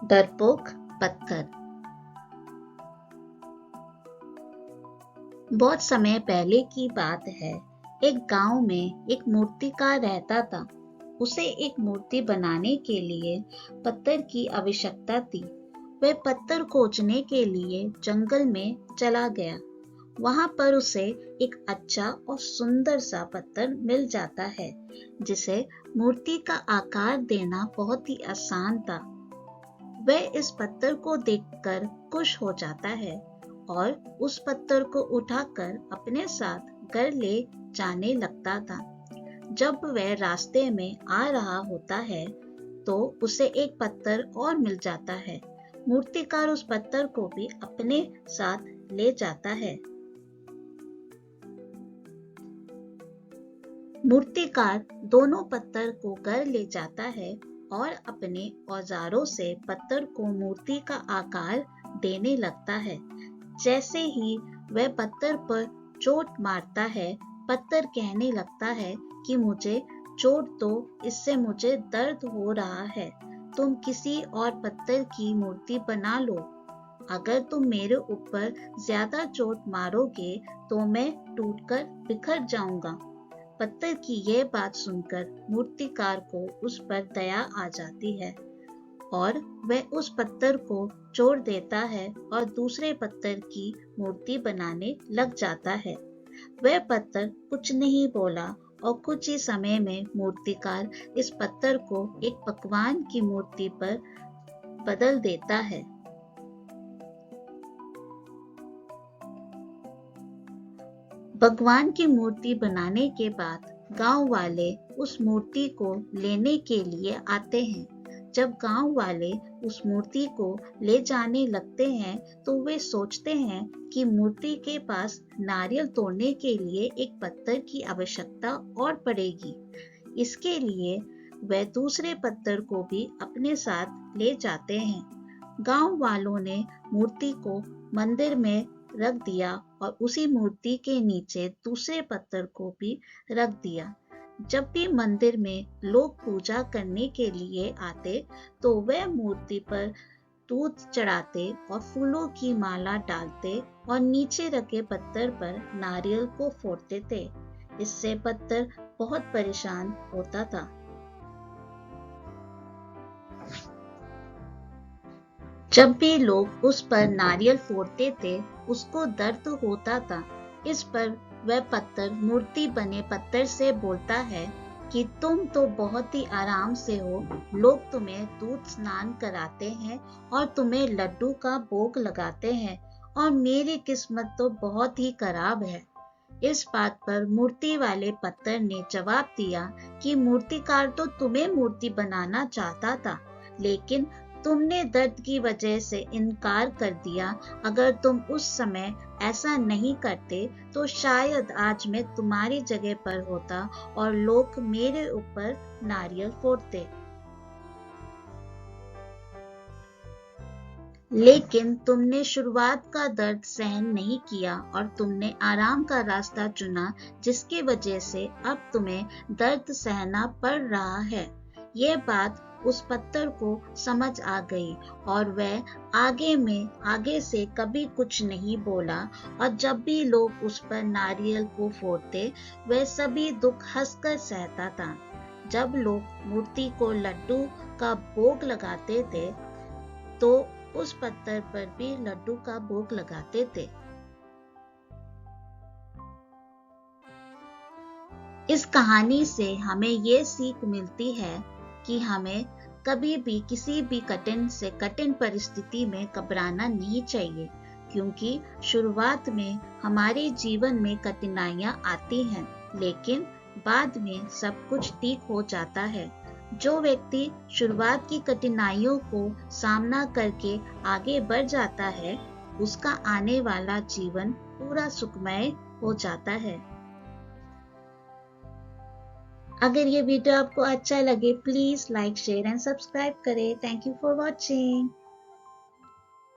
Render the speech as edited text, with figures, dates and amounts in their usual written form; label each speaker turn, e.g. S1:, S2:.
S1: डरपोक पत्थर। बहुत समय पहले की बात है। एक गांव में एक मूर्तिकार रहता था। उसे एक मूर्ति बनाने के लिए पत्थर की आवश्यकता थी। वह पत्थर खोजने के लिए जंगल में चला गया। वहां पर उसे एक अच्छा और सुंदर सा पत्थर मिल जाता है, जिसे मूर्ति का आकार देना बहुत ही आसान था। वह इस पत्थर को देखकर खुश हो जाता है और उस पत्थर को उठाकर अपने साथ घर ले जाने लगता था। जब वह रास्ते में आ रहा होता है तो उसे एक पत्थर और मिल जाता है। मूर्तिकार उस पत्थर को भी अपने साथ ले जाता है। मूर्तिकार दोनों पत्थर को घर ले जाता है और अपने औजारों से पत्थर को मूर्ति का आकार देने लगता है। जैसे ही वह पत्थर पर चोट मारता है, पत्थर कहने लगता है कि मुझे चोट दो, इससे मुझे दर्द हो रहा है। तुम किसी और पत्थर की मूर्ति बना लो। अगर तुम मेरे ऊपर ज्यादा चोट मारोगे तो मैं टूटकर बिखर जाऊंगा। पत्थर की यह बात सुनकर मूर्तिकार को उस पर दया आ जाती है और वह उस पत्थर को छोड़ देता है और दूसरे पत्थर की मूर्ति बनाने लग जाता है। वह पत्थर कुछ नहीं बोला और कुछ ही समय में मूर्तिकार इस पत्थर को एक पकवान की मूर्ति पर बदल देता है। भगवान की मूर्ति बनाने के बाद गांव वाले उस मूर्ति को लेने के लिए आते हैं। जब गांव वाले उस मूर्ति को ले जाने लगते हैं तो वे सोचते हैं कि मूर्ति के पास नारियल तोड़ने के लिए एक पत्थर की आवश्यकता और पड़ेगी। इसके लिए वे दूसरे पत्थर को भी अपने साथ ले जाते हैं। गांव वालों ने मूर्ति को मंदिर में रख दिया और उसी मूर्ति के नीचे दूसरे पत्थर को भी रख दिया। जब भी मंदिर में लोग पूजा करने के लिए आते तो वह मूर्ति पर दूध चढ़ाते और फूलों की माला डालते और नीचे रखे पत्थर पर नारियल को फोड़ते थे। इससे पत्थर बहुत परेशान होता था। जब भी लोग उस पर नारियल फोड़ते थे, उसको दर्द होता था। इस पर वह पत्थर मूर्ति बने पत्थर से बोलता है कि तुम तो बहुत ही आराम से हो। लोग तुम्हें दूध स्नान कराते हैं और तुम्हें लड्डू का भोग लगाते हैं और मेरी किस्मत तो बहुत ही खराब है। इस बात पर मूर्ति वाले पत्थर ने जवाब दिया कि मूर्तिकार तो तुम्हें मूर्ति बनाना चाहता था, लेकिन तुमने दर्द की वजह से इनकार कर दिया। अगर तुम उस समय ऐसा नहीं करते तो शायद आज मैं तुम्हारी जगह पर होता और लोग मेरे ऊपर नारियल फोड़ते। लेकिन तुमने शुरुआत का दर्द सहन नहीं किया और तुमने आराम का रास्ता चुना, जिसकी वजह से अब तुम्हें दर्द सहना पड़ रहा है। ये बात उस पत्थर को समझ आ गई और वह आगे से कभी कुछ नहीं बोला और जब भी लोग उस पर नारियल को फोड़ते वह सभी दुख हंसकर सहता था। जब लोग मूर्ति को लड्डू का भोग लगाते थे तो उस पत्थर पर भी लड्डू का भोग लगाते थे। इस कहानी से हमें ये सीख मिलती है कि हमें कभी भी किसी भी कठिन परिस्थिति में घबराना नहीं चाहिए, क्योंकि शुरुआत में हमारे जीवन में कठिनाइयां आती हैं, लेकिन बाद में सब कुछ ठीक हो जाता है। जो व्यक्ति शुरुआत की कठिनाइयों को सामना करके आगे बढ़ जाता है, उसका आने वाला जीवन पूरा सुखमय हो जाता है। अगर ये वीडियो आपको अच्छा लगे, please like, share and subscribe करें। Thank you for watching.